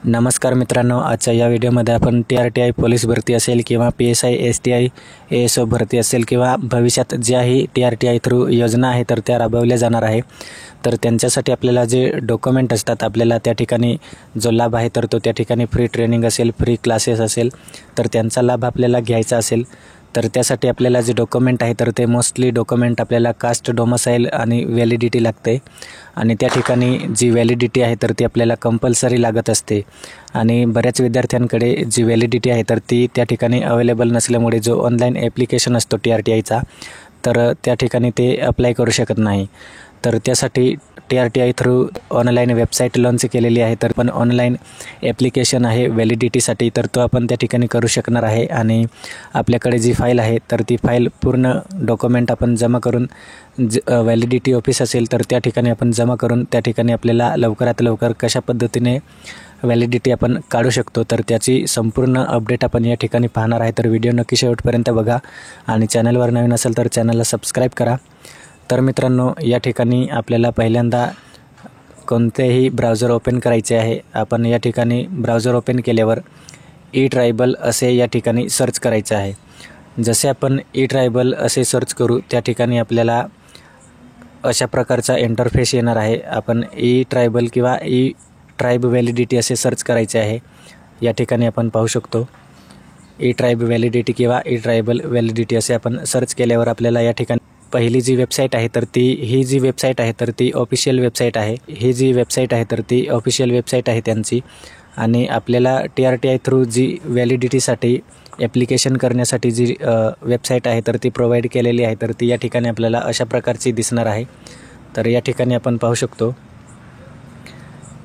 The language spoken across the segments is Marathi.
नमस्कार मित्रांनो, आजच्या या व्हिडिओमध्ये आपण TRTI पोलीस भरती असेल किंवा PSI STI ASO भरती असेल किंवा भविष्यात ज्याही TRTI थ्रू योजना आहे तर त्या राबवल्या जाणार आहे। तर त्यांच्यासाठी आपल्याला जे डॉक्युमेंट असतात, आपल्याला त्या ठिकाणी जो लाभ आहे तर तो त्या ठिकाणी फ्री ट्रेनिंग असेल, फ्री क्लासेस असेल, तर त्यांचा लाभ आपल्याला घ्यायचा असेल तर त्यासाठी आपल्याला जे डॉक्युमेंट आहे तर ते मोस्टली डॉक्युमेंट आपल्याला कास्ट डोमिसाईल आणि व्हॅलिडिटी लागते आणि त्या ठिकाणी जी व्हॅलिडिटी आहे तर ती आपल्याला कंपल्सरी लागत असते आणि बऱ्याच विद्यार्थ्यांकडे जी व्हॅलिडिटी आहे तर ती त्या ठिकाणी अवेलेबल नसल्यामुळे जो ऑनलाईन ॲप्लिकेशन असतो TRTIचा तर त्या ठिकाणी ते अप्लाय करू शकत नाही। तर त्यासाठी TRTI through online website launch केलेली आहे, तर पण ऑनलाईन ॲप्लिकेशन आहे व्हॅलिडिटीसाठी, तर तो आपण त्या ठिकाणी करू शकणार आहे आणि आपल्याकडे जी फाईल आहे तर ती फाईल पूर्ण डॉक्युमेंट आपण जमा करून व्हॅलिडिटी ऑफिस असेल तर त्या ठिकाणी आपण जमा करून त्या ठिकाणी आपल्याला लवकरात लवकर कशा पद्धतीने व्हॅलिडिटी आपण काढू शकतो तर त्याची संपूर्ण अपडेट आपण या ठिकाणी पाहणार आहे। तर व्हिडिओ नक्की शेवटपर्यंत बघा आणि चॅनलवर नवीन असेल तर चॅनलला सबस्क्राईब करा। तर मित्रांनो, या ठिकाणी आपल्याला पहिल्यांदा कोणतेही ब्राउझर ओपन करायचे आहे। आपण या ठिकाणी ब्राउझर ओपन केल्यावर e-ट्रायबल असे या ठिकाणी सर्च करायचे आहे। जसे आपण e-ट्रायबल असे सर्च करू त्या ठिकाणी आपल्याला अशा प्रकारचा इंटरफेस येणार आहे। आपण e-ट्रायबल किंवा e-ट्राइब व्हॅलिडिटी असे सर्च करायचे आहे। या ठिकाणी आपण पाहू शकतो e-ट्राइब व्हॅलिडिटी किंवा e-ट्रायबल व्हॅलिडिटी असे आपण सर्च केल्यावर आपल्याला या ठिकाणी पहिली जी वेबसाईट आहे तर ही जी वेबसाईट आहे तर ती ऑफिशियल वेबसाईट आहे। ही जी वेबसाईट आहे तर ती ऑफिशियल वेबसाईट आहे त्यांची आणि आपल्याला TRTI थ्रू जी व्हॅलिडिटीसाठी ॲप्लिकेशन करण्यासाठी जी वेबसाईट आहे तर ती प्रोव्हाइड केलेली आहे तर ती या ठिकाणी आपल्याला अशा प्रकारची दिसणार आहे। तर या ठिकाणी आपण पाहू शकतो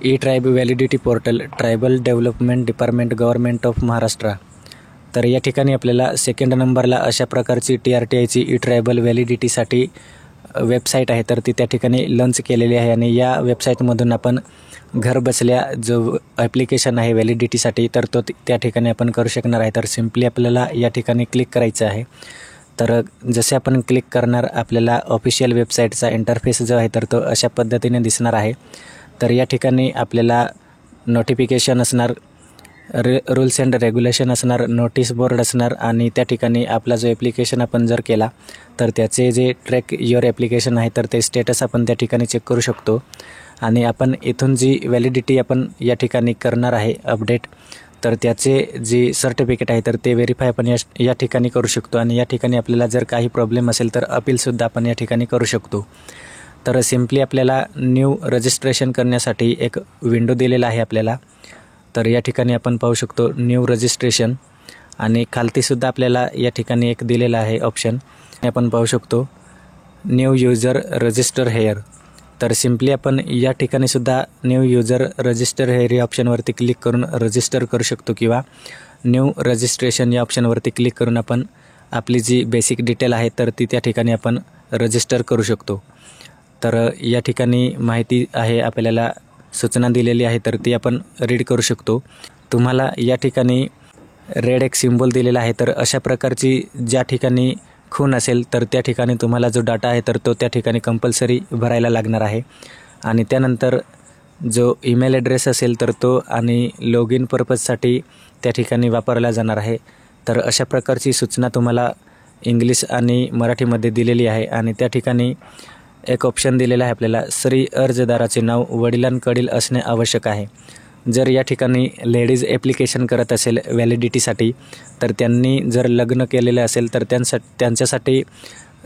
e tribe validity portal, tribal development department, government of Maharashtra. तर या ठिकाणी आपल्याला सेकंड नंबरला अशा प्रकारची TRTIची e-ट्रायबल व्हॅलिडिटीसाठी वेबसाईट आहे तर ती त्या ठिकाणी लॉन्च केलेली आहे आणि या वेबसाईटमधून आपण घर बसल्या जो ॲप्लिकेशन आहे व्हॅलिडिटीसाठी तर तो त्या ठिकाणी आपण करू शकणार आहे। तर सिम्पली आपल्याला या ठिकाणी क्लिक करायचं आहे। तर जसे आपण क्लिक करणार आपल्याला ऑफिशियल वेबसाईटचा इंटरफेस जो आहे तर तो अशा पद्धतीने दिसणार आहे। तर या ठिकाणी आपल्याला नोटिफिकेशन असणार, रूल्स अँड रेग्युलेशन असणार, नोटीस बोर्ड असणार आणि त्या ठिकाणी आपला जो ॲप्लिकेशन आपण जर केला तर त्याचे जे ट्रॅक युअर ॲप्लिकेशन आहे तर ते स्टेटस आपण त्या ठिकाणी चेक करू शकतो आणि आपण इथून जी व्हॅलिडिटी आपण या ठिकाणी करणार आहे अपडेट तर त्याचे जी सर्टिफिकेट आहे तर ते व्हेरीफाय आपण या ठिकाणी करू शकतो आणि या ठिकाणी आपल्याला जर काही प्रॉब्लेम असेल तर अपीलसुद्धा आपण या ठिकाणी करू शकतो। तर सिम्पली आपल्याला न्यू रजिस्ट्रेशन करण्यासाठी एक विंडो दिलेला आहे आपल्याला। तर या ठिकाणी आपण पाहू शकतो न्यू रजिस्ट्रेशन आणि खालतीसुद्धा आपल्याला या ठिकाणी एक दिलेला आहे ऑप्शन, आपण पाहू शकतो न्यू यूजर रजिस्टर हेअर। तर सिम्पली आपण या ठिकाणी सुद्धा न्यू यूजर रजिस्टर हेअर या ऑप्शनवरती क्लिक करून रजिस्टर करू शकतो किंवा न्यू रजिस्ट्रेशन या ऑप्शनवरती क्लिक करून आपण आपली जी बेसिक डिटेल आहे तर ती त्या ठिकाणी आपण रजिस्टर करू शकतो। तर या ठिकाणी माहिती आहे आपल्याला सूचना दिलेली आहे तर ती आपण रीड करू शकतो। तुम्हाला या ठिकाणी रेड एक सिम्बॉल दिलेला आहे तर अशा प्रकारची ज्या ठिकाणी खूण असेल तर त्या ठिकाणी तुम्हाला जो डाटा आहे तर तो त्या ठिकाणी कंपल्सरी भरायला लागणार आहे आणि त्यानंतर जो ईमेल ॲड्रेस असेल तर तो आणि लॉग इन पर्पजसाठी त्या ठिकाणी वापरला जाणार आहे। तर अशा प्रकारची सूचना तुम्हाला इंग्लिश आणि मराठीमध्ये दिलेली आहे आणि त्या ठिकाणी एक ऑप्शन दिलेला आहे आपल्याला, श्री अर्जदाराचे नाव वडिलांकडील असणे आवश्यक आहे। जर या ठिकाणी लेडीज ॲप्लिकेशन करत असेल व्हॅलिडिटीसाठी तर त्यांनी जर लग्न केलेलं असेल तर त्यांच्यासाठी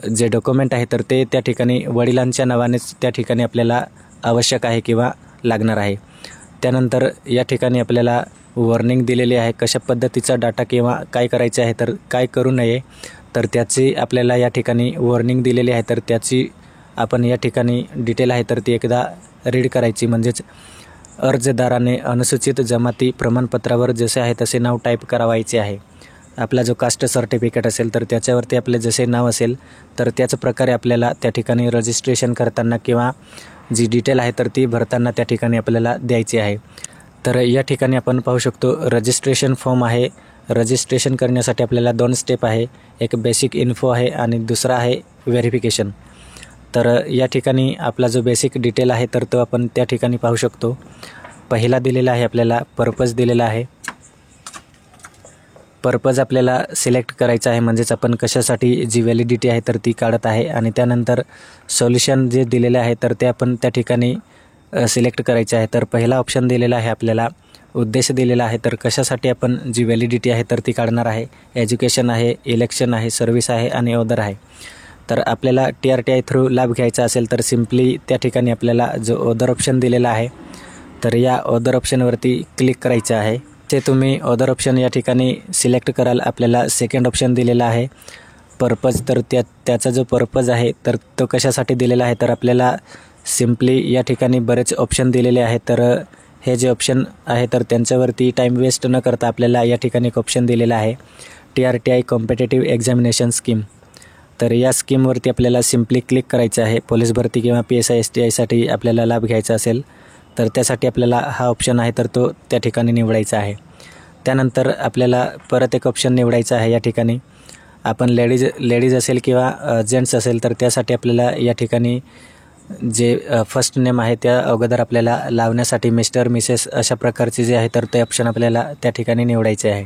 जे डॉक्युमेंट आहे तर ते त्या ठिकाणी वडिलांच्या नावानेच त्या ठिकाणी आपल्याला आवश्यक आहे किंवा लागणार आहे। त्यानंतर या ठिकाणी आपल्याला वॉर्निंग दिलेली आहे कशा पद्धतीचा डाटा किंवा काय करायचे आहे तर काय करू नये, तर त्याची आपल्याला या ठिकाणी वॉर्निंग दिलेली आहे तर त्याची आपण या ठिकाणी डिटेल आहे तर ती एकदा रीड करायची। म्हणजेच अर्जदाराने अनुसूचित जमाती प्रमाणपत्रावर जसे आहे तसे नाव टाईप करावायचे आहे। आपला जो कास्ट सर्टिफिकेट असेल तर त्याच्यावरती आपले जसे नाव असेल तर त्याच प्रकारे आपल्याला त्या ठिकाणी रजिस्ट्रेशन करताना किंवा जी डिटेल आहे तर ती भरताना त्या ठिकाणी आपल्याला द्यायची आहे। तर या ठिकाणी आपण पाहू शकतो रजिस्ट्रेशन फॉर्म आहे। रजिस्ट्रेशन करण्यासाठी आपल्याला 2 स्टेप आहे, एक बेसिक इन्फो आहे आणि दुसरा आहे व्हेरिफिकेशन। तर या ठिकाणी आपला जो बेसिक डिटेल आहे तर तो आपण त्या ठिकाणी पाहू शकतो पहिला दिलेला आहे आपल्याला पर्पज दिलेला आहे. पर्पज आपल्याला सिलेक्ट करायचा आहे, म्हणजेच आपण कशासाठी जी व्हॅलिडिटी आहे तर ती काढत आहे. आणि त्यानंतर सोल्युशन जे दिलेले आहे तर ते आपण त्या ठिकाणी सिलेक्ट करायचे आहे. तर पहिला ऑप्शन दिलेला आहे आपल्याला उद्देश दिलेला आहे, तर कशासाठी आपण जी व्हॅलिडिटी आहे तर ती काढणार आहे. एज्युकेशन आहे, इलेक्शन आहे, सर्व्हिस आहे आणि अदर आहे. तर आपल्याला TRTI थ्रू लाभ घ्यायचा असेल तर सिम्पली त्या ठिकाणी आपल्याला जो अदर ऑप्शन दिलेला आहे तर या अदर ऑप्शनवरती क्लिक करायचं आहे. ते तुम्ही अदर ऑप्शन या ठिकाणी सिलेक्ट कराल. आपल्याला सेकंड ऑप्शन दिलेला आहे पर्पज, तर त्याचा जो पर्पज आहे तर तो कशासाठी दिलेला आहे तर आपल्याला सिम्पली या ठिकाणी बरेच ऑप्शन दिलेले आहेत. तर हे जे ऑप्शन आहे तर त्यांच्यावरती टाईम वेस्ट न करता आपल्याला या ठिकाणी एक ऑप्शन दिलेला आहे TRTI कॉम्पिटेटिव्ह एक्झामिनेशन स्कीम. तर या स्कीमवरती आपल्याला सिम्पली क्लिक करायचं आहे. पोलीस भरती किंवा PSI STIसाठी आपल्याला लाभ घ्यायचा असेल तर त्यासाठी आपल्याला हा ऑप्शन आहे तर तो त्या ठिकाणी निवडायचा आहे. त्यानंतर आपल्याला परत एक ऑप्शन निवडायचा आहे. या ठिकाणी आपण लेडीज असेल किंवा जेंट्स असेल तर त्यासाठी आपल्याला या ठिकाणी जे फर्स्ट नेम आहे त्या अगोदर आपल्याला लावण्यासाठी मिस्टर मिसेस अशा प्रकारचे जे आहे तर ते ऑप्शन आपल्याला त्या ठिकाणी निवडायचे आहे.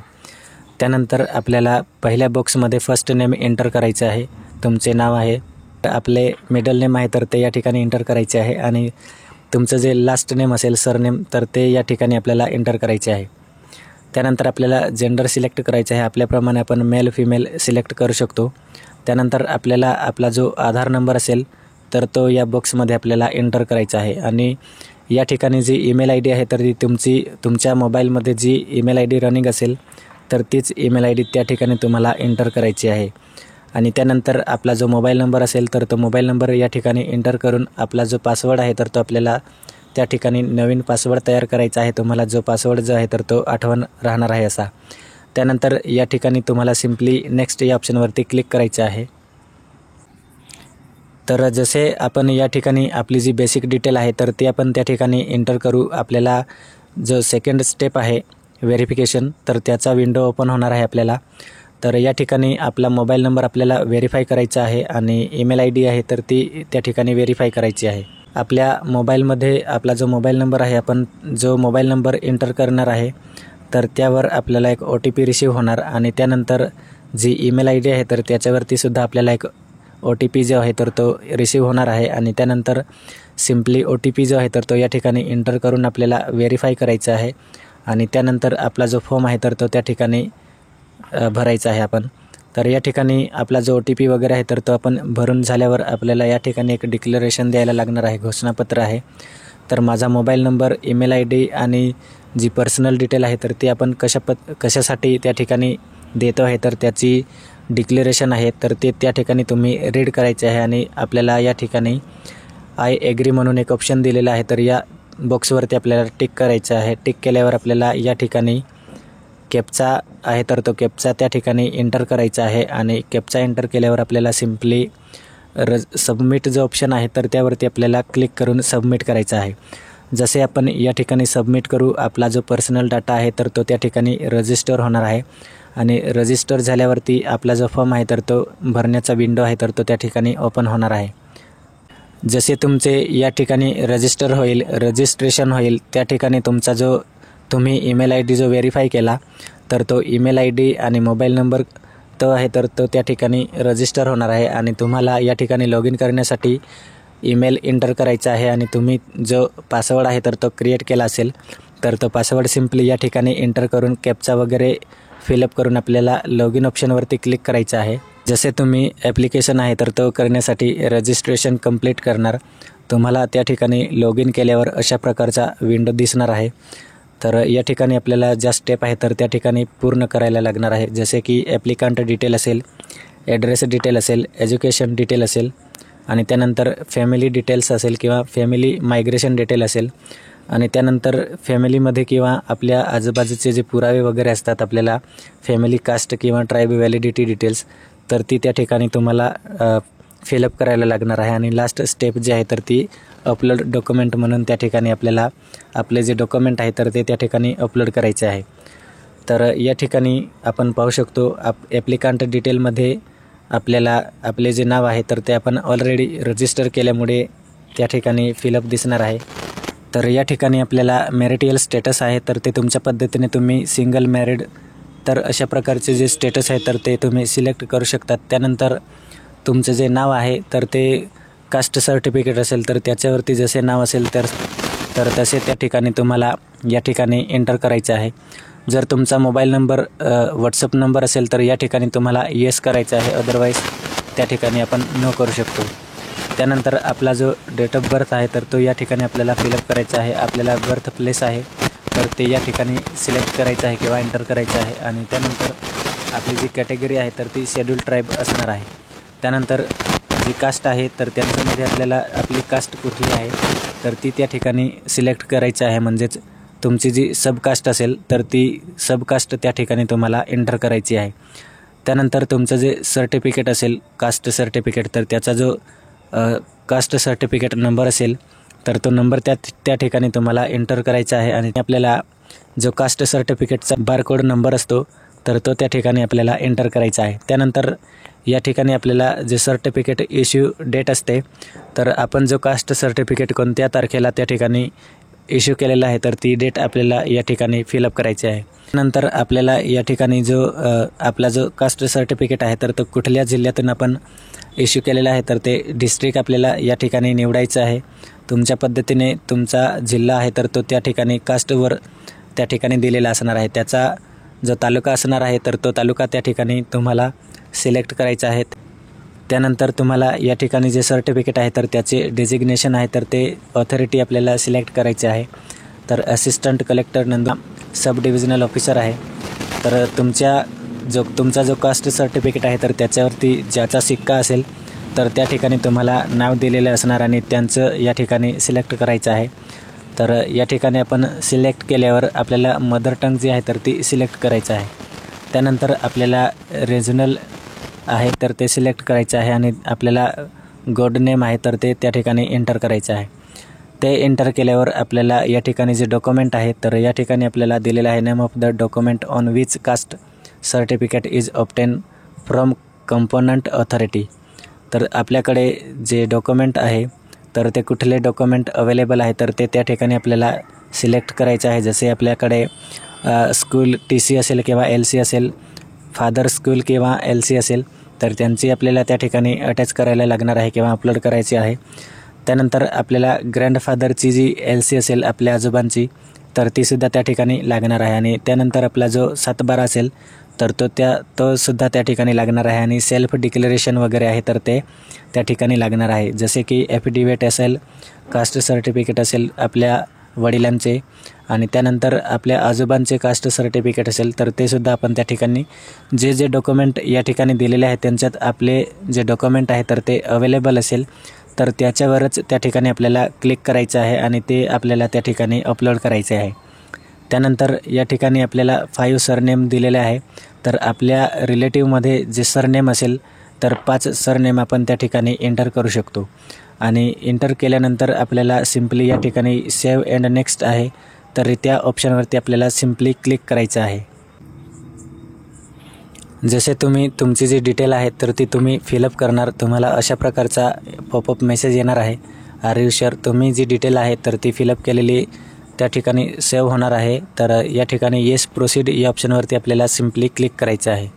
त्यानंतर आपल्याला पहिल्या बॉक्समध्ये फर्स्ट नेम एंटर करायचं आहे. तुमचे नाव आहे, आपले मिडल नेम आहे तर ते या ठिकाणी एंटर करायचे आहे. आणि तुमचं जे लास्ट नेम असेल सरनेम तर ते या ठिकाणी आपल्याला एंटर करायचे आहे. त्यानंतर आपल्याला जेंडर सिलेक्ट करायचं आहे. आपल्याप्रमाणे आपण मेल फिमेल सिलेक्ट करू शकतो. त्यानंतर आपल्याला आपला जो आधार नंबर असेल तर तो या बॉक्समध्ये आपल्याला एंटर करायचा आहे. आणि या ठिकाणी जी ईमेल ID आहे तर ती तुमच्या मोबाईलमध्ये जी ईमेल ID रनिंग असेल तर तीच ईमेल ID त्या ठिकाणी तुम्हाला एंटर करायची आहे. आणि त्यानंतर आपला जो मोबाईल नंबर असेल तर तो मोबाईल नंबर या ठिकाणी एंटर करून आपला जो पासवर्ड आहे तर तो आपल्याला त्या ठिकाणी नवीन पासवर्ड तयार करायचा आहे. तुम्हाला जो पासवर्ड जो आहे तर तो आठवण राहणार आहे असा. त्यानंतर या ठिकाणी तुम्हाला सिम्पली नेक्स्ट या ऑप्शनवरती क्लिक करायचं आहे. तर जसे आपण या ठिकाणी आपली जी बेसिक डिटेल आहे तर ती आपण त्या ठिकाणी एंटर करू. आपल्याला जो सेकंड स्टेप आहे व्हेरिफिकेशन तर त्याचा विंडो ओपन होणार आहे आपल्याला. तर या ठिकाणी आपला मोबाईल नंबर आपल्याला व्हेरीफाय करायचा आहे आणि ईमेल ID आहे तर ती त्या ठिकाणी व्हेरीफाय करायची आहे. आपल्या मोबाईलमध्ये आपला जो मोबाईल नंबर आहे आपण जो मोबाईल नंबर एंटर करणार आहे तर त्यावर आपल्याला एक OTP रिसीव होणार. आणि त्यानंतर जी ईमेल ID आहे तर त्याच्यावरती सुद्धा आपल्याला एक OTP जो आहे तर तो रिसीव होणार आहे. आणि त्यानंतर सिम्पली OTP जो आहे तर तो या ठिकाणी एंटर करून आपल्याला व्हेरीफाय करायचा आहे. आणि त्यानंतर आपला जो फॉर्म आहे तर तो त्या ठिकाणी भरायचा आहे आपण. तर या ठिकाणी आपला जो OTP वगैरे आहे तर तो आपण भरून झाल्यावर आपल्याला या ठिकाणी एक डिक्लेरेशन द्यायला लागणार आहे, घोषणापत्र आहे. तर माझा मोबाईल नंबर, ईमेल ID आणि जी पर्सनल डिटेल आहे तर ती आपण कशासाठी त्या ठिकाणी देतो आहे तर त्याची डिक्लेरेशन आहे तर ते त्या ठिकाणी तुम्ही रीड करायचे आहे. आणि आपल्याला या ठिकाणी आय ॲग्री म्हणून एक ऑप्शन दिलेला आहे तर या बॉक्सवरती आपल्याला टिक करायचं आहे. टिक केल्यावर आपल्याला या ठिकाणी कॅप्चा आहे तर तो कॅप्चा त्या ठिकाणी एंटर करायचा आहे. आणि कॅप्चा एंटर केल्यावर आपल्याला सिम्पली सबमिट जो ऑप्शन आहे तर त्यावरती आपल्याला क्लिक करून सबमिट करायचा आहे. जसे आपण या ठिकाणी सबमिट करू आपला जो पर्सनल डाटा आहे तर तो त्या ठिकाणी रजिस्टर होणार आहे. आणि रजिस्टर झाल्यावरती आपला जो फॉर्म आहे तर तो भरण्याचा विंडो आहे तर तो त्या ठिकाणी ओपन होणार आहे. जसे तुमचे या ठिकाणी रजिस्ट्रेशन होईल त्या ठिकाणी तुमचा जो तुम्ही ईमेल ID जो व्हेरीफाय केला तर तो ईमेल ID आणि मोबाईल नंबर तो आहे तर तो त्या ठिकाणी रजिस्टर होणार आहे. आणि तुम्हाला या ठिकाणी लॉग इन करण्यासाठी ईमेल एंटर करायचा आहे. आणि तुम्ही जो पासवर्ड आहे तर तो क्रिएट केला असेल तर तो पासवर्ड सिम्पली या ठिकाणी एंटर करून कॅप्चा वगैरे फिलअप करून आपल्याला लॉग इन ऑप्शनवरती क्लिक करायचं आहे. जसे तुम्ही ॲप्लिकेशन आहे तर तो करण्यासाठी रजिस्ट्रेशन कंप्लीट करणार, तुम्हाला त्या ठिकाणी लॉग इन केल्यावर अशा प्रकारचा विंडो दिसणार आहे. तर या ठिकाणी आपल्याला ज्या स्टेप आहे तर त्या ठिकाणी पूर्ण करायला लागणार आहे. जसे की ॲप्लिकंट डिटेल असेल, ॲड्रेस डिटेल असेल, एज्युकेशन डिटेल असेल आणि त्यानंतर फॅमिली डिटेल्स असेल किंवा फॅमिली मायग्रेशन डिटेल असेल. आणि त्यानंतर फॅमिलीमध्ये किंवा आपल्या आजूबाजूचे जे पुरावे वगैरे असतात आपल्याला फॅमिली कास्ट किंवा ट्राईब व्हॅलिडिटी डिटेल्स तर ती त्या ठिकाणी तुम्हाला फिलअप करायला लागणार आहे. आणि लास्ट स्टेप जी आहे तर ती अपलोड डॉक्युमेंट म्हणून त्या ठिकाणी आपल्याला आपले जे डॉक्युमेंट आहे तर ते त्या ठिकाणी अपलोड करायचे आहे. तर या ठिकाणी आपण पाहू शकतो ॲप्लिकंट डिटेलमध्ये आपल्याला आपले जे नाव आहे तर ते आपण ऑलरेडी रजिस्टर केल्यामुळे त्या ठिकाणी फिलअप दिसणार आहे. तर या ठिकाणी आपल्याला मॅरिटल स्टेटस आहे तर ते तुमच्या पद्धतीने तुम्ही सिंगल मॅरिड तर अशा प्रकारचे जे स्टेटस आहे तर ते तुम्ही सिलेक्ट करू शकतात. त्यानंतर तुमचं जे नाव आहे तर ते कास्ट सर्टिफिकेट असेल तर त्याच्यावरती जसे नाव असेल तर तसे त्या ठिकाणी तुम्हाला या ठिकाणी एंटर करायचे आहे. जर तुमचा मोबाईल नंबर व्हॉट्सअप नंबर असेल तर या ठिकाणी तुम्हाला येस करायचं आहे, अदरवाईज त्या ठिकाणी आपण नो करू शकतो. त्यानंतर आपला जो डेट ऑफ बर्थ आहे तर तो या ठिकाणी आपल्याला फिलअप करायचा आहे. आपल्याला बर्थ प्लेस आहे तर ते या ठिकाणी सिलेक्ट करायचं आहे किंवा एंटर करायचं आहे. आणि त्यानंतर आपली जी कॅटेगरी आहे तर ती शेड्यूल्ड ट्राईब असणार आहे. त्यानंतर जी कास्ट आहे तर त्याच्यामध्ये आपल्याला आपली कास्ट कुठली आहे तर ती त्या ठिकाणी सिलेक्ट करायची आहे. म्हणजेच तुमची जी सबकास्ट असेल तर ती सबकास्ट त्या ठिकाणी तुम्हाला एंटर करायची आहे. त्यानंतर तुमचं जे सर्टिफिकेट असेल कास्ट सर्टिफिकेट तर त्याचा जो कास्ट सर्टिफिकेट नंबर असेल तर तो नंबर त्या ठिकाणी तुम्हाला एंटर करायचा आहे. आणि आपल्याला जो कास्ट सर्टिफिकेटचा बारकोड नंबर असतो तर तो त्या ठिकाणी आपल्याला एंटर करायचा आहे. त्यानंतर या ठिकाणी आपल्याला जे सर्टिफिकेट इश्यू डेट असते तर आपण जो कास्ट सर्टिफिकेट कोणत्या तारखेला त्या ठिकाणी इश्यू केलेला आहे तर ती डेट आपल्याला या ठिकाणी फिलअप करायची आहे. नंतर आपल्याला या ठिकाणी जो आपला जो कास्ट सर्टिफिकेट आहे तर तो कुठल्या जिल्ह्यातून आपण इश्यू केलेला आहे तर ते डिस्ट्रिक्ट आपल्याला या ठिकाणी निवडायचं आहे. तुमच्या पद्धतीने तुमचा जिल्हा आहे तर तो त्या ठिकाणी कास्टवर त्या ठिकाणी दिलेला असणार आहे. त्याचा जो तालुका असणार आहे तर तो तालुका त्या ठिकाणी तुम्हाला सिलेक्ट करायचा आहे. त्यानंतर तुम्हाला या ठिकाणी जे सर्टिफिकेट आहे तर त्याचे डेजिग्नेशन आहे तर ते ऑथॉरिटी आपल्याला सिलेक्ट करायचे आहे. तर असिस्टंट कलेक्टर नंदुरबार सब डिव्हिजनल ऑफिसर आहे. तर तुमचा जो कास्ट सर्टिफिकेट आहे तर त्याच्यावरती ज्याचा शिक्का असेल तर त्या ठिकाणी तुम्हाला नाव दिलेलं असणार आणि त्यांचं या ठिकाणी सिलेक्ट करायचं आहे. तर या ठिकाणी आपण सिलेक्ट केल्यावर आपल्याला मदर टंग जी आहे तर ती सिलेक्ट करायचं आहे. त्यानंतर आपल्याला रिजनल आहे तर ते सिलेक्ट करायचं आहे आणि आपल्याला गोड नेम आहे तर ते त्या ठिकाणी एंटर करायचं आहे. ते एंटर केल्यावर आपल्याला या ठिकाणी जे डॉक्युमेंट आहे तर या ठिकाणी आपल्याला दिलेलं आहे name of the document on which caste certificate is obtain from component authority. तर आपल्याकडे जे डॉक्युमेंट आहे तर ते कुठले डॉक्युमेंट अवेलेबल आहे तर ते त्या ठिकाणी आपल्याला सिलेक्ट करायचं आहे. जसे आपल्याकडे स्कूल TC असेल किंवा LC असेल, फादर स्कूल किंवा LC असेल तर त्यांची आपल्याला त्या ठिकाणी अटॅच करायला लागणार आहे किंवा अपलोड करायची आहे. त्यानंतर आपल्याला ग्रँडफादरची जी LC असेल आपल्या आजोबांची तर तीसुद्धा त्या ठिकाणी लागणार आहे. आणि त्यानंतर आपला जो 7/12 असेल तर तो सुद्धा त्या ठिकाणी लागणार आहे. आणि सेल्फ डिक्लेरेशन वगैरे आहे तर ते त्या ठिकाणी लागणार आहे. जसे की ॲफिडेविट असेल, कास्ट सर्टिफिकेट असेल आपल्या वडिलांचे आणि त्यानंतर आपल्या आजोबांचे कास्ट सर्टिफिकेट असेल तर ते सुद्धा आपण त्या ठिकाणी जे डॉक्युमेंट या ठिकाणी दिलेले आहेत त्यांच्यात आपले जे डॉक्युमेंट आहे तर ते अवेलेबल असेल तर त्याच्यावरच त्या ठिकाणी आपल्याला क्लिक करायचं आहे आणि ते आपल्याला त्या ठिकाणी अपलोड करायचे आहे. त्यानंतर या ठिकाणी आपल्याला 5 सरनेम दिलेले आहे. तर आपल्या रिलेटिव्हमध्ये जे सरनेम असेल तर 5 सरनेम आपण त्या ठिकाणी एंटर करू शकतो. आणि एंटर केल्यानंतर आपल्याला सिम्पली या ठिकाणी सेव्ह अँड नेक्स्ट आहे तर त्या ऑप्शनवरती आपल्याला सिम्पली क्लिक करायचं आहे. जसे तुम्ही तुमची जी डिटेल आहे तर ती तुम्ही फिलअप करणार तुम्हाला अशा प्रकारचा पॉपअप मेसेज येणार आहे. आर यू शुअर तुम्ही जी डिटेल आहे तर ती फिलअप केलेली त्या ठिकाणी सेव्ह होणार आहे. तर या ठिकाणी येस प्रोसीड या ऑप्शनवरती आपल्याला सिम्पली क्लिक करायचं आहे.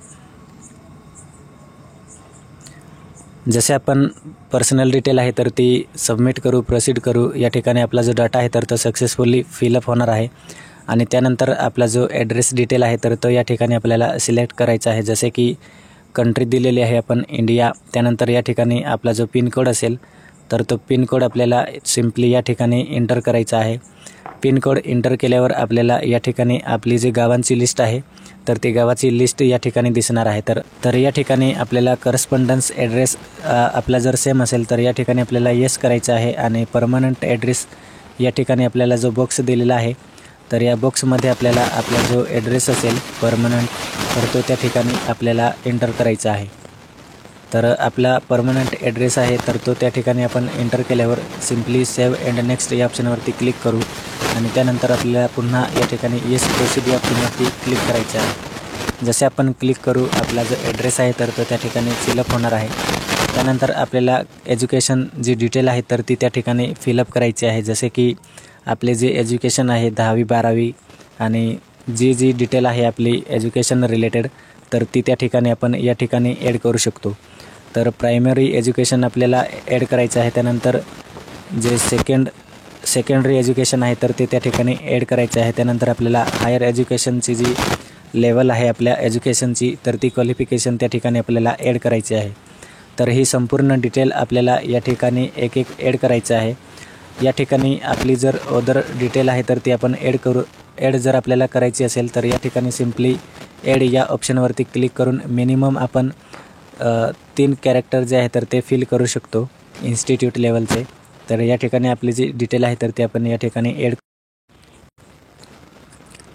जसे आपण पर्सनल डिटेल आहे तर ती सबमिट करू, प्रोसीड करू. या ठिकाणी आपला जो डाटा आहे तर तो सक्सेसफुली फिलअप होणार आहे. आणि त्यानंतर आपला जो ॲड्रेस डिटेल आहे तर तो या ठिकाणी आपल्याला सिलेक्ट करायचा आहे. जसे की कंट्री दिलेली आहे आपण इंडिया. त्यानंतर या ठिकाणी आपला जो पिनकोड असेल तर तो पिनकोड आपल्याला सिम्पली या ठिकाणी एंटर करायचा आहे. पिनकोड एंटर केल्यावर आपल्याला या ठिकाणी आपली जी गावांची लिस्ट आहे तर ती गावाची लिस्ट या ठिकाणी दिसणार आहे. तर या ठिकाणी आपल्याला करस्पॉन्डन्स ॲड्रेस आपला जर सेम असेल तर या ठिकाणी आपल्याला येस करायचं आहे. आणि परमनंट ॲड्रेस या ठिकाणी आपल्याला जो बॉक्स दिलेला आहे तर या बॉक्समध्ये आपल्याला आपला जो ॲड्रेस असेल परमनंट तर तो त्या ठिकाणी आपल्याला एंटर करायचा आहे. तर आपला परमनंट ॲड्रेस आहे तर तो त्या ठिकाणी आपण एंटर केल्यावर सिम्पली सेव्ह अँड नेक्स्ट या ऑप्शनवरती क्लिक करू. आणि त्यानंतर आपल्याला पुन्हा या ठिकाणी येस प्रोसीड या ऑप्शनवरती क्लिक करायचं आहे. जसे आपण क्लिक करू आपला जो ॲड्रेस आहे तर तो त्या ठिकाणी फिलअप होणार आहे. त्यानंतर आपल्याला एज्युकेशन जी डिटेल आहे तर ती त्या ठिकाणी फिलअप करायची आहे. जसे की आपले जे एज्युकेशन आहे 10वी 12वी आणि जी डिटेल आहे आपली एज्युकेशन रिलेटेड, तर ती त्या ठिकाणी आपण या ठिकाणी ॲड करू शकतो. तर प्रायमरी एज्युकेशन आपल्याला ॲड करायचं आहे. त्यानंतर जे सेकंडरी एज्युकेशन आहे तर ते त्या ठिकाणी ॲड करायचं आहे. त्यानंतर आपल्याला हायर एज्युकेशनची जी लेवल आहे आपल्या एज्युकेशनची, तर ती क्वालिफिकेशन त्या ठिकाणी आपल्याला ॲड करायची आहे. तर ही संपूर्ण डिटेल आपल्याला या ठिकाणी एक ॲड करायचं आहे. या ठिकाणी आपली जर अदर डिटेल आहे तर ती आपण ॲड जर आपल्याला करायची असेल तर या ठिकाणी सिम्पली ॲड या ऑप्शनवरती क्लिक करून मिनिमम आपण 3 कॅरेक्टर जे आहे तर ते फिल करू शकतो इन्स्टिट्यूट लेवलचे. तर या ठिकाणी आपली जी डिटेल आहे तर ती आपण या ठिकाणी ॲड.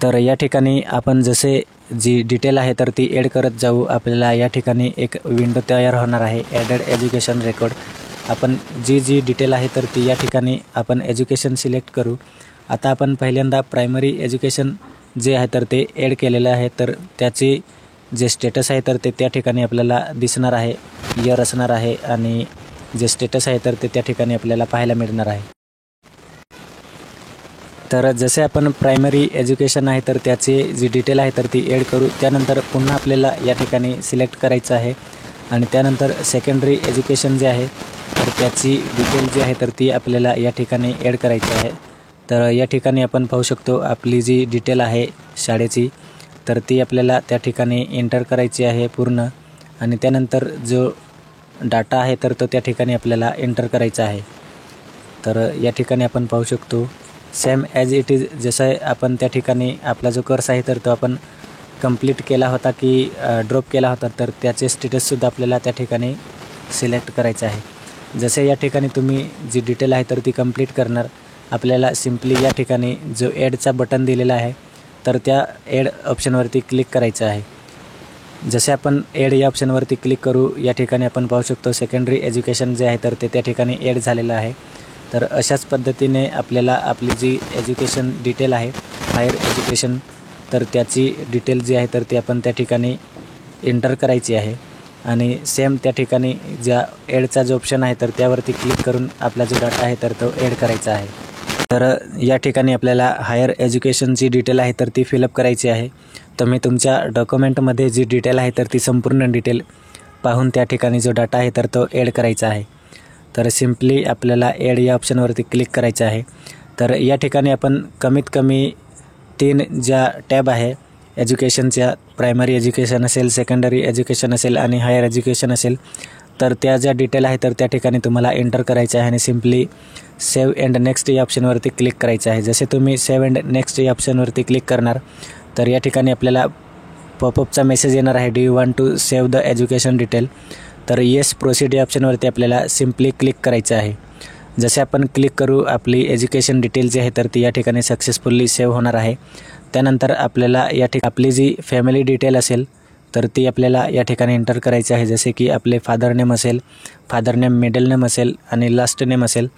तर या ठिकाणी आपण जसे जी डिटेल आहे तर ती ॲड करत जाऊ, आपल्याला या ठिकाणी एक विंडो तयार होणार आहे, ॲडेड एज्युकेशन रेकॉर्ड. आपण जी डिटेल आहे तर ती या ठिकाणी आपण एज्युकेशन सिलेक्ट करू. आता आपण पहिल्यांदा प्रायमरी एज्युकेशन जे आहे तर ते ॲड केलेलं आहे, तर त्याचे जे स्टेटस आहे तर ते त्या ठिकाणी आपल्याला दिसणार आहे, इयर असणार आहे आणि जे स्टेटस आहे तर ते त्या ठिकाणी आपल्याला पाहायला मिळणार आहे. तर जसे आपण प्रायमरी एज्युकेशन आहे तर त्याची जी डिटेल आहे तर ती ॲड करू. त्यानंतर पुन्हा आपल्याला या ठिकाणी सिलेक्ट करायचं आहे आणि त्यानंतर सेकंडरी एज्युकेशन जे आहे तर त्याची डिटेल जी आहे तर ती आपल्याला या ठिकाणी ॲड करायची आहे. तर या ठिकाणी आपण पाहू शकतो आपली जी डिटेल आहे शाळेची, तर ती आपल्याला त्या ठिकाणी एंटर करायची आहे पूर्ण आणि त्यानंतर जो डाटा आहे तर तो त्या ठिकाणी आपल्याला एंटर करायचा आहे. तर या ठिकाणी आपण पाहू शकतो सेम ॲज इट इज, जसं आपण त्या ठिकाणी आपला जो कोर्स आहे तर तो आपण कंप्लीट केला होता की ड्रॉप केला होता, तर त्याचे स्टेटससुद्धा आपल्याला त्या ठिकाणी सिलेक्ट करायचं आहे. जसे या ठिकाणी तुम्ही जी डिटेल आहे तर ती कंप्लीट करणार, आपल्याला सिम्पली या ठिकाणी जो ॲडचा बटन दिलेला आहे तर त्या ॲड ऑप्शनवरती क्लिक करायचं आहे. जसे आपण ॲड या ऑप्शनवरती क्लिक करू, या ठिकाणी आपण पाहू शकतो सेकंडरी एज्युकेशन जे आहे तर ते त्या ठिकाणी ॲड झालेलं आहे. तर अशाच पद्धतीने आपल्याला आपली जी एज्युकेशन डिटेल आहे हायर एज्युकेशन, तर त्याची डिटेल जी आहे तर ती आपण त्या ठिकाणी एंटर करायची आहे आणि सेम त्या ठिकाणी ज्या ॲडचा जो ऑप्शन आहे तर त्यावरती क्लिक करून आपला जो डाटा आहे तर तो ॲड करायचा आहे. तर या ठिकाणी आपल्याला हायर एज्युकेशनची डिटेल आहे तर ती फिलअप करायची आहे. तुम्ही तुमच्या डॉक्युमेंटमध्ये जी डिटेल आहे तर ती संपूर्ण डिटेल पाहून त्या ठिकाणी जो डाटा आहे तर तो ॲड करायचा आहे. तर सिम्पली आपल्याला ॲड या ऑप्शनवरती क्लिक करायचं आहे. तर या ठिकाणी आपण कमीत कमी 3 ज्या टॅब आहे एज्युकेशनच्या, प्रायमरी एज्युकेशन असेल, सेकंडरी एज्युकेशन असेल आणि हायर एज्युकेशन असेल, तर त्या ज्या डिटेल आहे तर त्या ठिकाणी तुम्हाला एंटर करायचं आहे आणि सिम्पली सेव्ह अँड नेक्स्ट या ऑप्शनवरती क्लिक करायचं आहे. जसे तुम्ही सेव्ह अँड नेक्स्ट या ऑप्शनवरती क्लिक करणार तर या ठिकाणी आपल्याला पॉपअपचा मेसेज येणार आहे, do you want to save the education detail. तर येस प्रोसीड या ऑप्शनवरती आपल्याला सिम्पली क्लिक करायचं आहे. जसे आपण क्लिक करू आपली एज्युकेशन डिटेल जी आहे तर ती या ठिकाणी सक्सेसफुली सेव्ह होणार आहे. त्यानंतर आपल्याला या ठिकाणी आपली जी फॅमिली डिटेल असेल तर ती आपल्याला या ठिकाणी एंटर करायची आहे. जसे की आपले फादर नेम असेल, फादर नेम मिडल नेम असेल आणि लास्ट नेम असेल.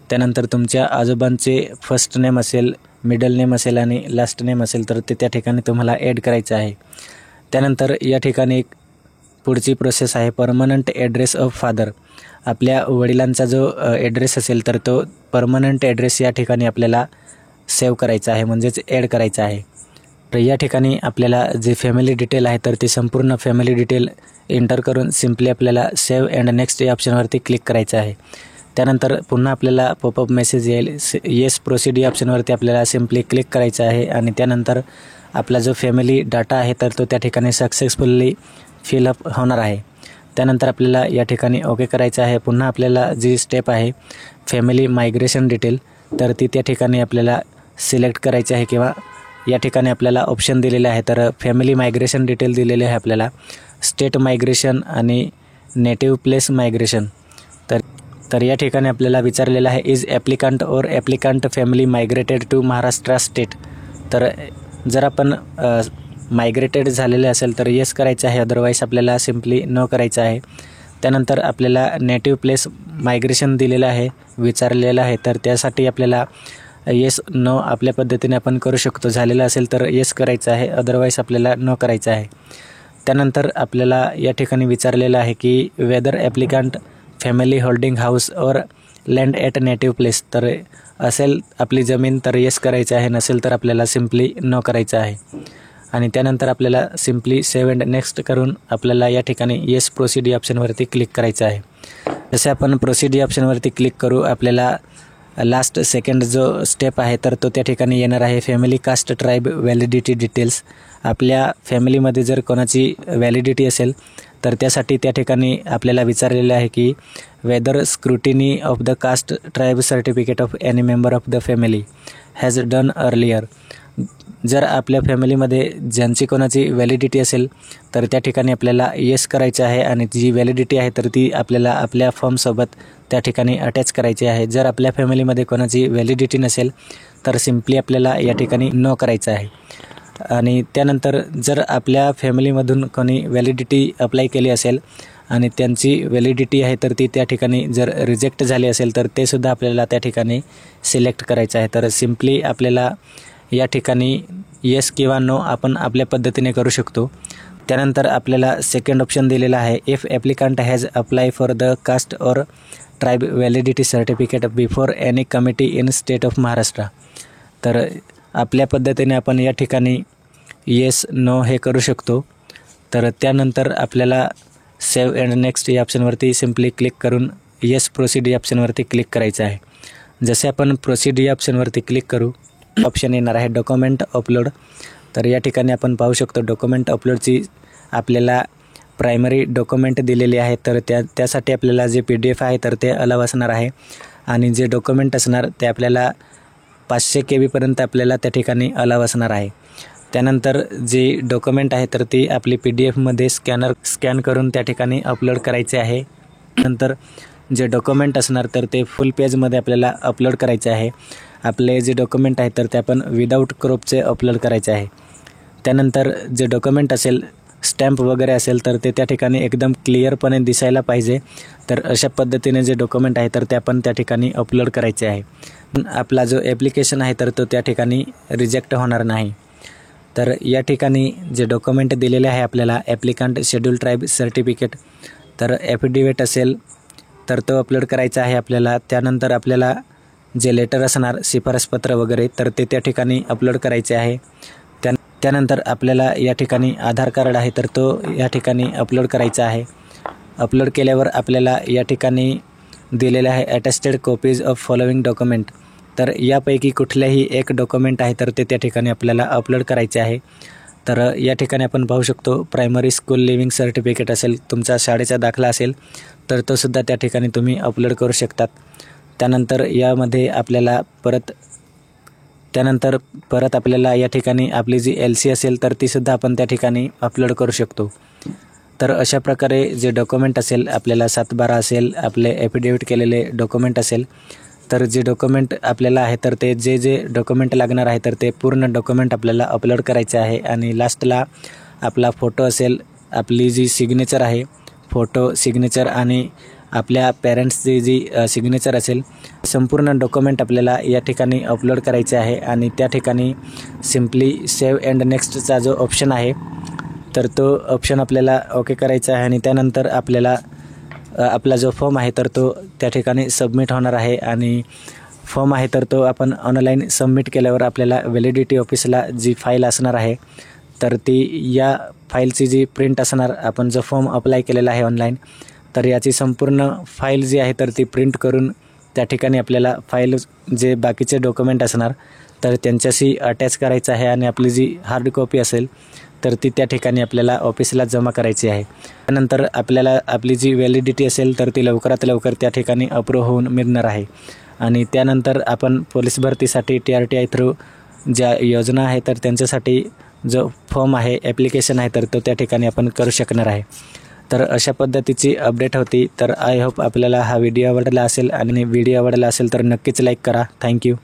त्यानंतर तुमच्या आजोबांचे फर्स्ट नेम असेल, मिडल नेम असेल आणि लास्ट नेम असेल, तर ते त्या ठिकाणी तुम्हाला ॲड करायचं आहे. त्यानंतर या ठिकाणी एक पुढची प्रोसेस आहे परमनंट ॲड्रेस ऑफ फादर. आपल्या वडिलांचा जो ॲड्रेस असेल तर तो परमनंट ॲड्रेस या ठिकाणी आपल्याला सेव्ह करायचा आहे, म्हणजेच ॲड करायचा आहे. तर या ठिकाणी आपल्याला जे फॅमिली डिटेल आहे तर ती संपूर्ण फॅमिली डिटेल एंटर करून सिम्पली आपल्याला सेव्ह अँड नेक्स्ट या ऑप्शनवरती क्लिक करायचं आहे. त्यानंतर पुन्हा आपल्याला पॉपअप मेसेज येईल, येस प्रोसीड या ऑप्शनवरती आपल्याला सिम्पली क्लिक करायचं आहे आणि त्यानंतर आपला जो फॅमिली डाटा आहे तर तो त्या ठिकाणी सक्सेसफुली फिलअप होणार आहे. त्यानंतर आपल्याला या ठिकाणी ओके करायचं आहे. पुन्हा आपल्याला जी स्टेप आहे फॅमिली मायग्रेशन डिटेल, तर ती त्या ठिकाणी आपल्याला सिलेक्ट करायची आहे किंवा या ठिकाणी आपल्याला ऑप्शन दिलेले आहे. तर फॅमिली मायग्रेशन डिटेल दिलेले आहे आपल्याला, स्टेट मायग्रेशन आणि नेटिव्ह प्लेस मायग्रेशन. तर या ठिकाणी आपल्याला विचारलेलं आहे is applicant or applicant family migrated to Maharashtra state. तर जर आपण मायग्रेटेड झालेले असेल तर येस करायचं आहे, अदरवाईज आपल्याला सिम्पली नो करायचं आहे. त्यानंतर आपल्याला नेटिव्ह प्लेस मायग्रेशन दिलेलं आहे, विचारलेलं आहे, तर त्यासाठी आपल्याला येस नो आपल्या पद्धतीने आपण करू शकतो. झालेलं असेल तर येस करायचं आहे, अदरवाईज आपल्याला नो करायचं आहे. त्यानंतर आपल्याला या ठिकाणी विचारलेलं आहे की whether applicant family holding house or land at native place, तर असेल आपली जमीन तर येस करायचं आहे, नसेल तर आपल्याला सिम्पली नो करायचं आहे. आणि त्यानंतर आपल्याला सिम्पली सेव्ह अँड नेक्स्ट करून आपल्याला या ठिकाणी येस प्रोसीड या ऑप्शनवरती क्लिक करायचं आहे. जसे आपण प्रोसीड या ऑप्शनवरती क्लिक करू, आपल्याला लास्ट सेकंड जो स्टेप आहे तर तो त्या ठिकाणी येणार आहे. Family caste tribe validity details. आपल्या फॅमिलीमध्ये जर कोणाची व्हॅलिडिटी असेल तर त्यासाठी त्या ठिकाणी आपल्याला विचारलेलं आहे की whether scrutiny of the caste tribe certificate of any member of the family has done earlier. जर आपल्या फॅमिलीमध्ये ज्यांची कोणाची व्हॅलिडिटी असेल तर त्या ठिकाणी आपल्याला येस करायचं आहे आणि जी व्हॅलिडिटी आहे तर ती आपल्याला आपल्या फॉर्मसोबत त्या ठिकाणी अटॅच करायची आहे. जर आपल्या फॅमिलीमध्ये कोणाची व्हॅलिडिटी नसेल तर सिम्पली आपल्याला या ठिकाणी नो करायचं आहे. आणि त्यानंतर जर आपल्या फॅमिलीमधून कोणी व्हॅलिडिटी अप्लाय केली असेल आणि त्यांची व्हॅलिडिटी आहे तर ती त्या ठिकाणी जर रिजेक्ट झाली असेल तर ते सुद्धा आपल्याला त्या ठिकाणी सिलेक्ट करायचं आहे. तर सिम्पली आपल्याला या ठिकाणी येस किंवा नो आपण आपल्या पद्धतीने करू शकतो. त्यानंतर आपल्याला सेकंड ऑप्शन दिलेला आहे, if applicant has apply for the caste or tribe validity certificate before any committee in state of Maharashtra. तर आपल्या पद्धतीने आपण या ठिकाणी येस नो हे करू शकतो. तर त्यानंतर आपल्याला सेव्ह अँड नेक्स्ट या ऑप्शनवरती सिम्पली क्लिक करून येस प्रोसीड या ऑप्शनवरती क्लिक करायचं आहे. जसे आपण प्रोसीड या ऑप्शनवरती क्लिक करू, ऑप्शन येणार आहे डॉक्युमेंट अपलोड. तर या ठिकाणी आपण पाहू शकतो डॉक्युमेंट अपलोडची आपल्याला प्रायमरी डॉक्युमेंट दिलेली आहे. तर त्यासाठी आपल्याला जे PDF आहे तर ते अलाव असणार आहे आणि जे डॉक्युमेंट असणार ते आपल्याला 500 KB पर्यंत आपल्याला त्या ठिकाणी अलाव असणार आहे. त्यानंतर जे डॉक्युमेंट आहे तर ती आपली PDF स्कॅन करून त्या ठिकाणी अपलोड करायचे आहे. नंतर जे डॉक्युमेंट असणार तर ते फुल पेजमध्ये आपल्याला अपलोड करायचे आहे. आपले जे डॉक्युमेंट आहे तर ते आपण विदाऊट क्रॉपचे अपलोड करायचे आहे. त्यानंतर जे डॉक्युमेंट असेल, स्टॅम्प वगैरे असेल तर ते त्या ठिकाणी एकदम क्लिअरपणे दिसायला पाहिजे. तर अशा पद्धतीने जे डॉक्युमेंट आहे तर ते आपण त्या ठिकाणी अपलोड करायचे आहे. आपला जो ॲप्लिकेशन आहे तर तो त्या ठिकाणी रिजेक्ट होणार नाही. तर या ठिकाणी जे डॉक्युमेंट दिलेले आहे आपल्याला ॲप्लिकंट शेड्यूल ट्राईब सर्टिफिकेट, तर ॲफिडेविट असेल तर तो अपलोड करायचा आहे आपल्याला. त्यानंतर आपल्याला जे लेटर असणार शिफारसपत्र वगैरे तर ते त्या ठिकाणी अपलोड करायचे आहे. त्यानंतर आपल्याला या ठिकाणी आधार कार्ड आहे तर तो या ठिकाणी अपलोड करायचा आहे. अपलोड केल्यावर आपल्याला या ठिकाणी दिलेले आहे attested copies of following document. तर यापैकी कुठल्याही एक डॉक्युमेंट आहे तर ते त्या ठिकाणी आपल्याला अपलोड करायचे आहे. तर या ठिकाणी आपण पाहू शकतो प्रायमरी स्कूल लिव्हिंग सर्टिफिकेट असेल, तुमचा शाळेचा दाखला असेल तर तो सुद्धा त्या ठिकाणी तुम्ही अपलोड करू शकतात. त्यानंतर यामध्ये आपल्याला परत आपल्याला या ठिकाणी आपली जी LC असेल तर तीसुद्धा आपण त्या ठिकाणी अपलोड करू शकतो. तर अशा प्रकारे जे डॉक्युमेंट असेल, आपल्याला 7/12 असेल, आपले ॲफिडेविट केलेले डॉक्युमेंट असेल तर जे डॉक्युमेंट आपल्याला आहे तर ते जे डॉक्युमेंट लागणार आहे तर ते पूर्ण डॉक्युमेंट आपल्याला अपलोड करायचे आहे. आणि लास्टला आपला फोटो असेल, आपली जी सिग्नेचर आहे, फोटो, सिग्नेचर आणि आपल्या पेरेंट्सची जी सिग्नेचर असेल, संपूर्ण डॉक्युमेंट आपल्याला या ठिकाणी अपलोड करायचे आहे. आणि त्या ठिकाणी सिम्पली सेव्ह अँड नेक्स्टचा जो ऑप्शन आहे तर तो ऑप्शन आपल्याला ओके करायचा आहे. आणि त्यानंतर आपल्याला आपला जो फॉर्म आहे तर तो त्या ठिकाणी सबमिट होणार आहे. आणि फॉर्म आहे तर तो आपण ऑनलाईन सबमिट केल्यावर आपल्याला व्हॅलिडिटी ऑफिसला जी फाईल असणार आहे तर ती या फाईलची जी प्रिंट असणार, आपण जो फॉर्म अप्लाय केलेला आहे ऑनलाईन तर याची संपूर्ण फाईल जी आहे तर ती प्रिंट करून त्या ठिकाणी आपल्याला फाईल जे बाकीचे डॉक्युमेंट असणार तर त्यांच्याशी अटॅच करायचं आहे. आणि आपली जी हार्ड कॉपी असेल तर ती त्या ठिकाणी आपल्याला ऑफिसला जमा करायची आहे. त्यानंतर आपल्याला आपली जी व्हॅलिडिटी असेल तर ती लवकरात लवकर त्या ठिकाणी अप्रूव्ह होऊन मिळणार आहे. आणि त्यानंतर आपण पोलीस भरतीसाठी TRTI थ्रू ज्या योजना आहे तर त्यांच्यासाठी जो फॉर्म आहे, ॲप्लिकेशन आहे तर तो त्या ठिकाणी आपण करू शकणार आहे. तर अशा पद्धतीची अपडेट होती. तर आय होप आपल्याला हा व्हिडिओ आवडला असेल आणि व्हिडिओ आवडला असेल तर नक्कीच लाईक करा. थँक्यू.